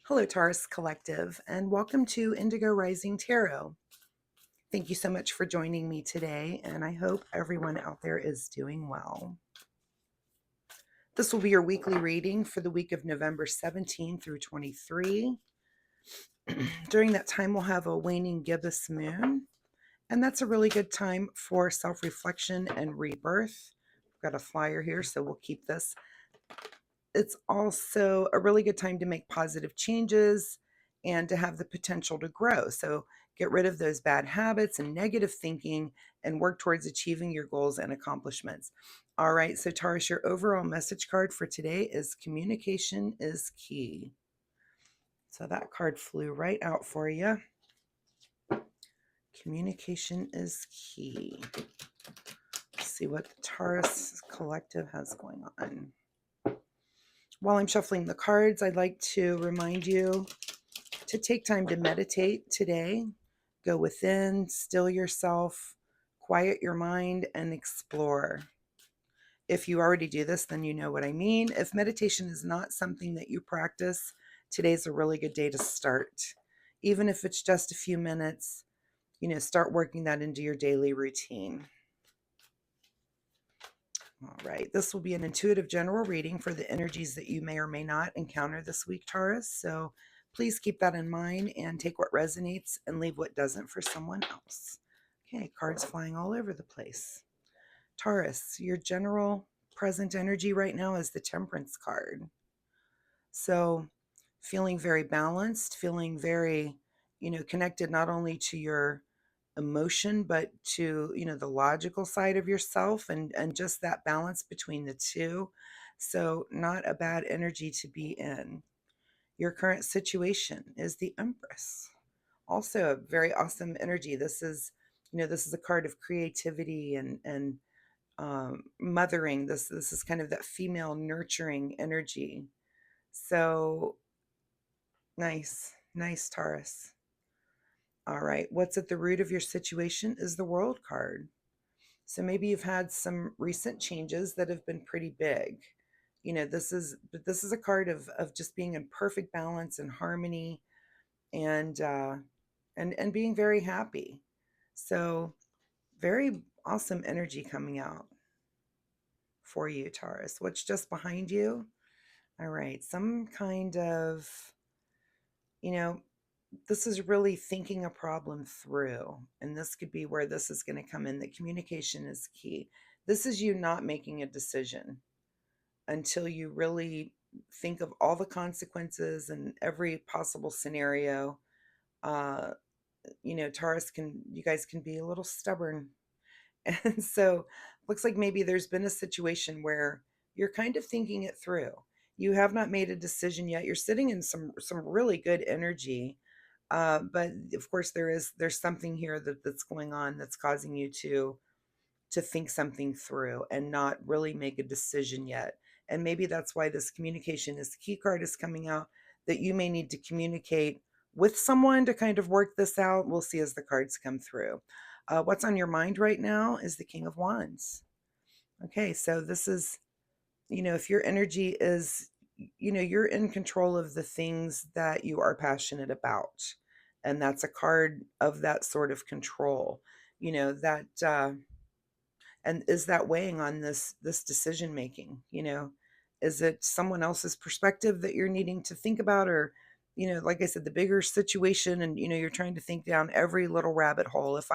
Hello, Taurus Collective, and welcome to Indigo Rising Tarot. Thank you so much for joining me today, and I hope everyone out there is doing well. This will be your weekly reading for the week of November 17 through 23. During that time, we'll have a waning gibbous moon, and that's a really good time for self-reflection and rebirth. I've got a flyer here, so we'll keep this. It's also a really good time to make positive changes and to have the potential to grow. So get rid of those bad habits and negative thinking and work towards achieving your goals and accomplishments. All right, so Taurus, your overall message card for today is communication is key. So that card flew right out for you. Communication is key. Let's see what the Taurus Collective has going on. While I'm shuffling the cards, I'd like to remind you to take time to meditate today. Go within, still yourself, quiet your mind, and explore. If you already do this, then you know what I mean. If meditation is not something that you practice, today's a really good day to start. Even if it's just a few minutes, start working that into your daily routine. All right, this will be an intuitive general reading for the energies that you may or may not encounter this week, Taurus. So please keep that in mind and take what resonates and leave what doesn't for someone else. Okay, cards flying all over the place. Taurus, your general present energy right now is the Temperance card. So feeling very balanced, feeling very, connected not only to your emotion but to the logical side of yourself and just that balance between the two. So not a bad energy to be in. Your current situation is the Empress, also a very awesome energy. This is a card of creativity and mothering. This is kind of that female nurturing energy. So nice, Taurus. All right, what's at the root of your situation is the World card. So maybe you've had some recent changes that have been pretty big. This is a card of just being in perfect balance and harmony and being very happy. So very awesome energy coming out for you, Taurus. What's just behind you? All right, some kind of, you know, this is really thinking a problem through. And this could be where this is going to come in. That communication is key. This is you not making a decision until you really think of all the consequences and every possible scenario. Uh, Taurus you guys can be a little stubborn. And so looks like maybe there's been a situation where you're kind of thinking it through. You have not made a decision yet. You're sitting in some really good energy. But of course there's something here that's going on that's causing you to think something through and not really make a decision yet. And maybe that's why this communication is key card is coming out, that you may need to communicate with someone to kind of work this out. We'll see as the cards come through. What's on your mind right now is the King of Wands. Okay, so this is, if your energy is, you're in control of the things that you are passionate about. And that's a card of that sort of control, that and is that weighing on this decision making? Is it someone else's perspective that you're needing to think about, or like I said, the bigger situation, and you're trying to think down every little rabbit hole. If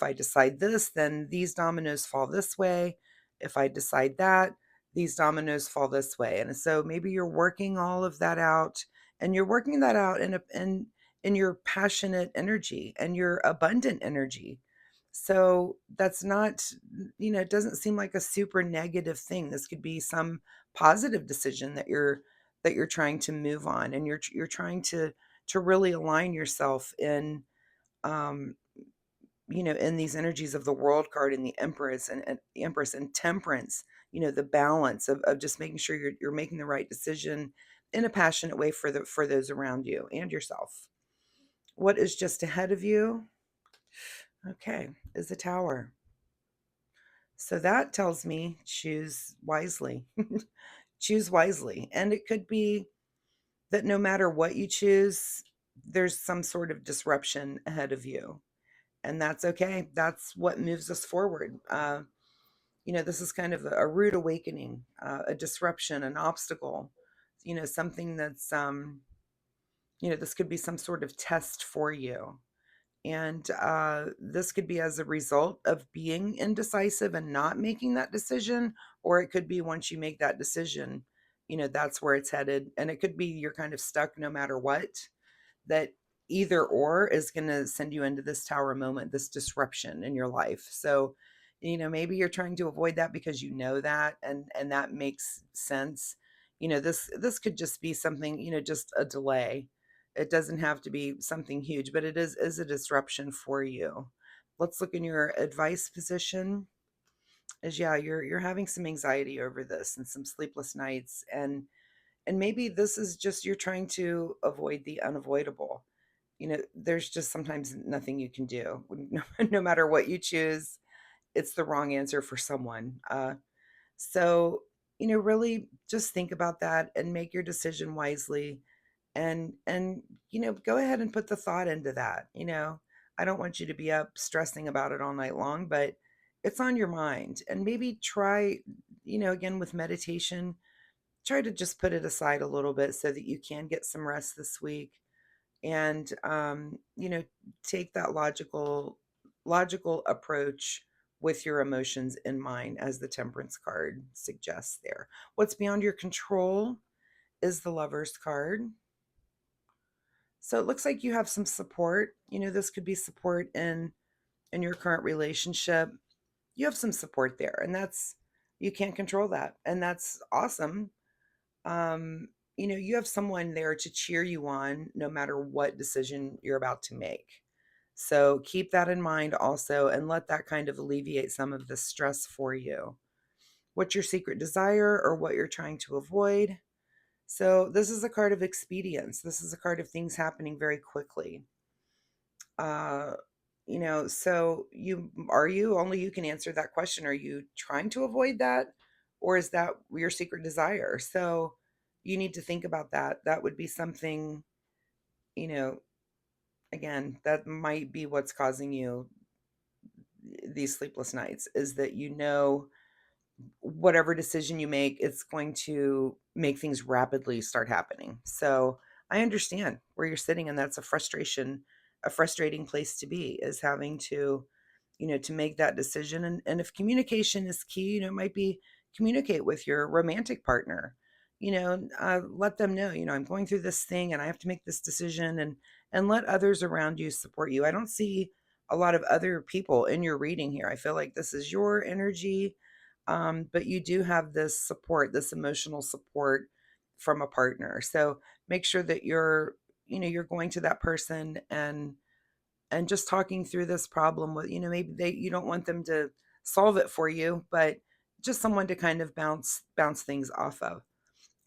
I decide this, then these dominoes fall this way. If I decide that, these dominoes fall this way. And so maybe you're working all of that out, and you're working that out in your passionate energy and your abundant energy. So that's not, it doesn't seem like a super negative thing. This could be some positive decision that you're trying to move on, and you're trying to really align yourself um in these energies of the World card and the Empress and the Empress and Temperance, the balance of just making sure you're making the right decision in a passionate way for those around you and yourself. What is just ahead of you? Okay, is the Tower. So that tells me choose wisely. Choose wisely. And it could be, that no matter what you choose, there's some sort of disruption ahead of you. And that's okay. That's what moves us forward. This is kind of a rude awakening, a disruption, an obstacle, something that's, this could be some sort of test for you. And this could be as a result of being indecisive and not making that decision, or it could be once you make that decision, that's where it's headed. And it could be you're kind of stuck no matter what, that either or is going to send you into this tower moment, this disruption in your life. So, maybe you're trying to avoid that because you know that, and that makes sense. This could just be something, just a delay. It doesn't have to be something huge, but it is a disruption for you. Let's look in your advice position. Is, yeah, you're having some anxiety over this and some sleepless nights, and maybe this is just you're trying to avoid the unavoidable. There's just sometimes nothing you can do. No matter what you choose, it's the wrong answer for someone. So, really just think about that and make your decision wisely, and go ahead and put the thought into that. I don't want you to be up stressing about it all night long, but it's on your mind. And maybe try, again with meditation, try to just put it aside a little bit so that you can get some rest this week, and take that logical approach with your emotions in mind, as the Temperance card suggests there. What's beyond your control is the Lover's card. So it looks like you have some support. This could be support in your current relationship. You have some support there, and that's, you can't control that, and that's awesome. um, you have someone there to cheer you on no matter what decision you're about to make. So keep that in mind also, and let that kind of alleviate some of the stress for you. What's your secret desire, or what you're trying to avoid? So this is a card of expedience. This is a card of things happening very quickly. Uh, so you only you can answer that question. Are you trying to avoid that, or is that your secret desire? So you need to think about that. That would be something, you know, again, that might be what's causing you these sleepless nights, is that whatever decision you make, it's going to make things rapidly start happening. So I understand where you're sitting, and that's a frustrating place to be, is having to, to make that decision. And if communication is key, it might be communicate with your romantic partner. Let them know, I'm going through this thing and I have to make this decision, and let others around you support you. I don't see a lot of other people in your reading here. I feel like this is your energy, but you do have this support, this emotional support from a partner. So make sure that you're going to that person, and just talking through this problem with, maybe you don't want them to solve it for you, but just someone to kind of bounce things off of.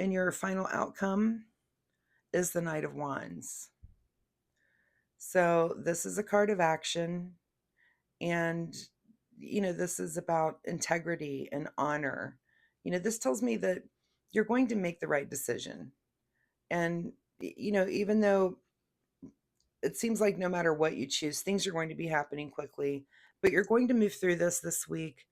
And your final outcome is the Knight of Wands. So this is a card of action, and this is about integrity and honor. This tells me that you're going to make the right decision. And even though it seems like no matter what you choose, things are going to be happening quickly, but you're going to move through this week.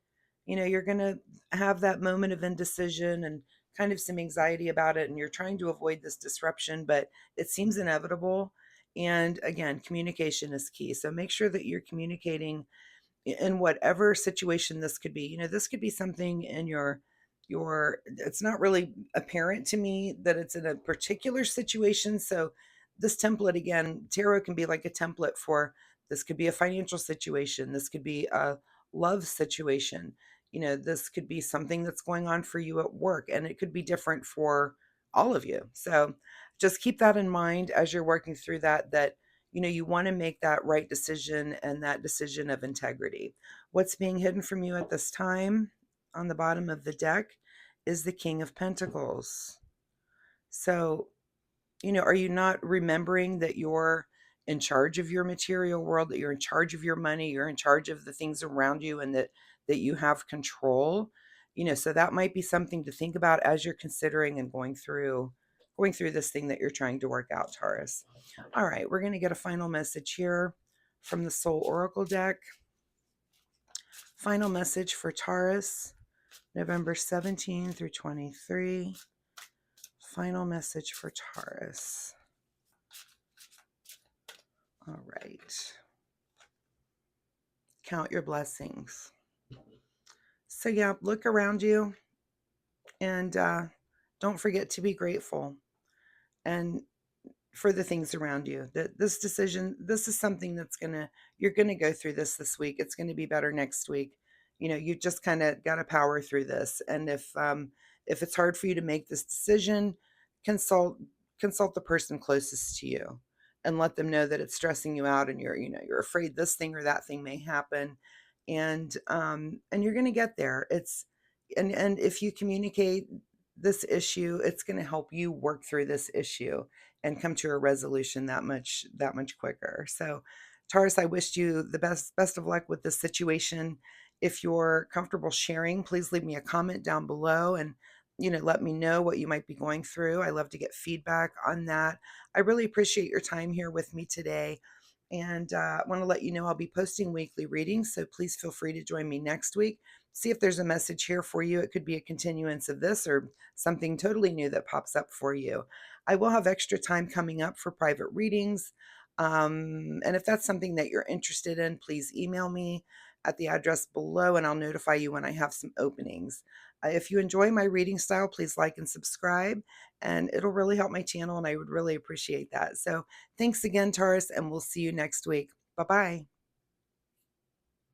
You're going to have that moment of indecision and kind of some anxiety about it, and you're trying to avoid this disruption, but it seems inevitable. And again, communication is key. So make sure that you're communicating in whatever situation this could be. This could be something in your it's not really apparent to me that it's in a particular situation. So this template, again, tarot can be like a template for, this could be a financial situation, this could be a love situation, this could be something that's going on for you at work, and it could be different for all of you. So just keep that in mind as you're working through that you want to make that right decision, and that decision of integrity. What's being hidden from you at this time on the bottom of the deck is the King of Pentacles. So, are you not remembering that you're in charge of your material world, that you're in charge of your money, you're in charge of the things around you, and that you have control? So that might be something to think about as you're considering and going through going through this thing that you're trying to work out, Taurus. All right, we're going to get a final message here from the Soul Oracle deck. Final message for Taurus, November 17 through 23. Final message for Taurus. All right. Count your blessings. So yeah, look around you and don't forget to be grateful and for the things around you. That this decision, this is something that's you're gonna go through this week. It's gonna be better next week. You know, you just kind of got to power through this. And if it's hard for you to make this decision, consult consult the person closest to you and let them know that it's stressing you out and you're afraid this thing or that thing may happen. And you're gonna get there. And if you communicate this issue, it's going to help you work through this issue and come to a resolution that much quicker. So, Taurus, I wish you the best of luck with this situation. If you're comfortable sharing, please leave me a comment down below and let me know what you might be going through. I love to get feedback on that. I really appreciate your time here with me today. And I want to let you know I'll be posting weekly readings, so please feel free to join me next week. See if there's a message here for you. It could be a continuance of this or something totally new that pops up for you. I will have extra time coming up for private readings. And if that's something that you're interested in, please email me at the address below and I'll notify you when I have some openings. If you enjoy my reading style, please like and subscribe, and it'll really help my channel, and I would really appreciate that. So thanks again, Taurus, and we'll see you next week. Bye-bye.